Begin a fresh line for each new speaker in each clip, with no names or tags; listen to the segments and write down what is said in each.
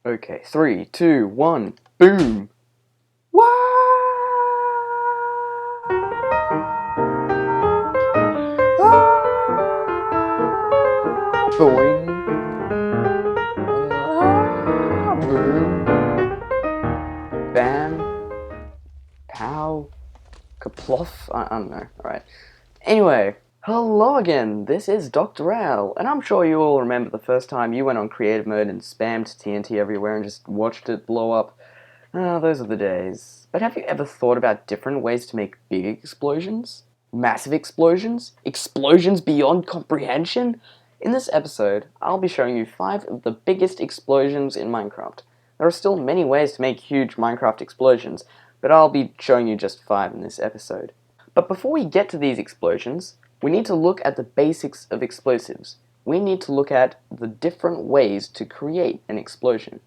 Okay, 3, 2, 1, boom! Wow! Ah, boing! Ah, boom! Bam! Pow! Kaploff? I don't know. Alright. Anyway, hello again, this is Dr. Al, and I'm sure you all remember the first time you went on creative mode and spammed TNT everywhere and just watched it blow up. Those are the days. But have you ever thought about different ways to make big explosions? Massive explosions? Explosions beyond comprehension? In this episode, I'll be showing you 5 of the biggest explosions in Minecraft. There are still many ways to make huge Minecraft explosions, but I'll be showing you just 5 in this episode. But before we get to these explosions, we need to look at the basics of explosives. We need to look at the different ways to create an explosion.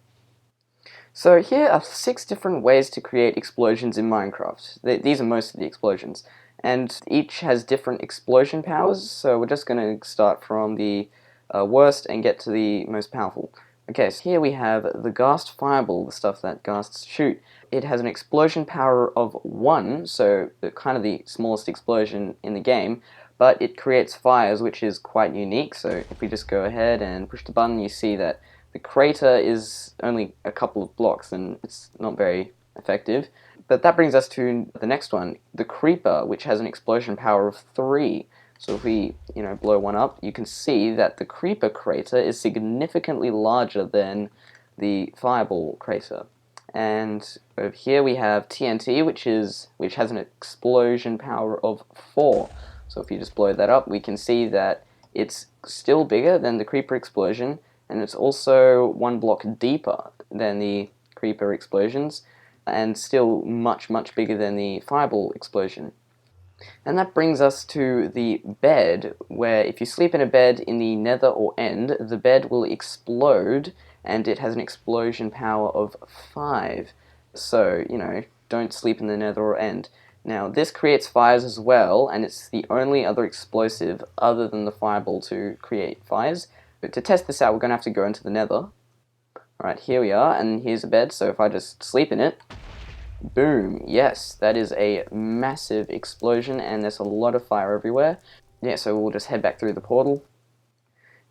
So here are 6 different ways to create explosions in Minecraft. These are most of the explosions. And each has different explosion powers, so we're just going to start from the worst and get to the most powerful. Okay, so here we have the Ghast Fireball, the stuff that ghasts shoot. It has an explosion power of 1, so kind of the smallest explosion in the game, but it creates fires, which is quite unique. So if we just go ahead and push the button, you see that the crater is only a couple of blocks and it's not very effective. But that brings us to the next one, the Creeper, which has an explosion power of 3. So if we, blow one up, you can see that the Creeper crater is significantly larger than the Fireball crater. And over here we have TNT, which has an explosion power of 4. So if you just blow that up, we can see that it's still bigger than the Creeper explosion, and it's also 1 block deeper than the Creeper explosions, and still much, much bigger than the Fireball explosion. And that brings us to the bed, where if you sleep in a bed in the nether or end, the bed will explode, and it has an explosion power of 5. So, don't sleep in the nether or end. Now, this creates fires as well, and it's the only other explosive other than the Fireball to create fires. But to test this out, we're going to have to go into the nether. Alright, here we are, and here's a bed, so if I just sleep in it, boom, yes, that is a massive explosion, and there's a lot of fire everywhere. Yeah, so we'll just head back through the portal.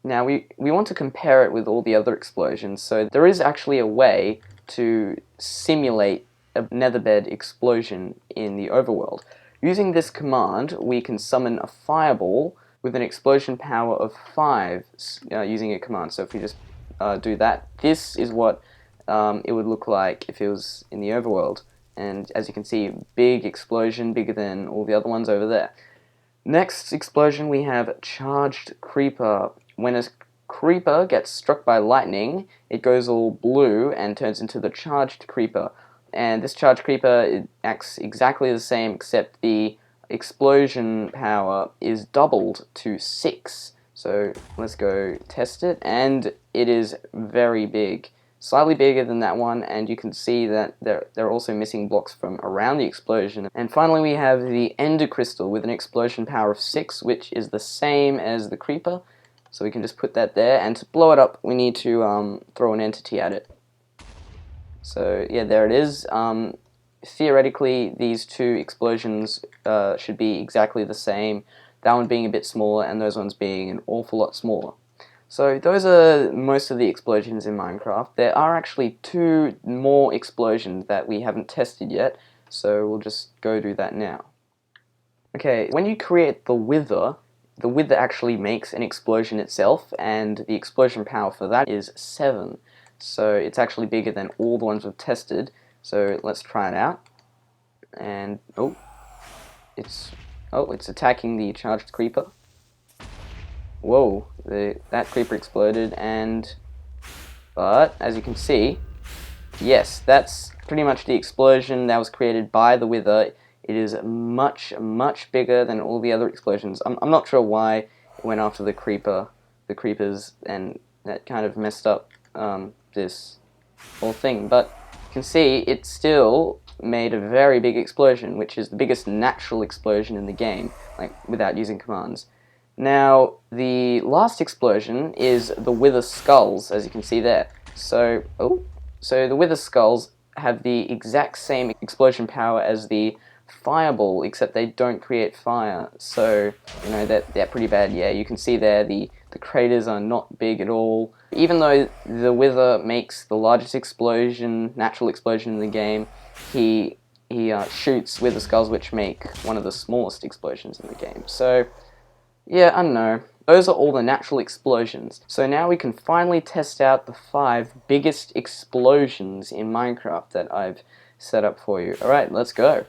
Now, we want to compare it with all the other explosions, so there is actually a way to simulate a nether bed explosion in the overworld. Using this command, we can summon a fireball with an explosion power of 5 using a command. So if we just do that, this is what it would look like if it was in the overworld. And as you can see, big explosion, bigger than all the other ones over there. Next explosion, we have Charged Creeper. When a creeper gets struck by lightning, it goes all blue and turns into the Charged Creeper. And this Charged Creeper, it acts exactly the same, except the explosion power is doubled to 6. So let's go test it, and it is very big. Slightly bigger than that one, and you can see that they're also missing blocks from around the explosion. And finally we have the Ender Crystal with an explosion power of 6, which is the same as the Creeper. So we can just put that there, and to blow it up we need to throw an entity at it. So yeah, there it is. Theoretically, these 2 explosions should be exactly the same, that one being a bit smaller and those ones being an awful lot smaller. So those are most of the explosions in Minecraft. There are actually 2 more explosions that we haven't tested yet, so we'll just go do that now. Okay, when you create the Wither actually makes an explosion itself, and the explosion power for that is 7. So it's actually bigger than all the ones we've tested. So let's try it out. And it's attacking the Charged Creeper. Whoa, that creeper exploded, but as you can see, yes, that's pretty much the explosion that was created by the Wither. It is much, much bigger than all the other explosions. I'm not sure why it went after the creepers, and that kind of messed up this whole thing, but you can see it still made a very big explosion, which is the biggest natural explosion in the game, like without using commands. Now, the last explosion is the Wither Skulls, as you can see there. So, So the Wither Skulls have the exact same explosion power as the Fireball, except they don't create fire. So, you know, they're pretty bad. Yeah, you can see there the craters are not big at all. Even though the Wither makes the largest explosion, natural explosion in the game, he shoots Wither Skulls, which make one of the smallest explosions in the game. So, yeah, I don't know. Those are all the natural explosions. So now we can finally test out the 5 biggest explosions in Minecraft that I've set up for you. Alright, let's go.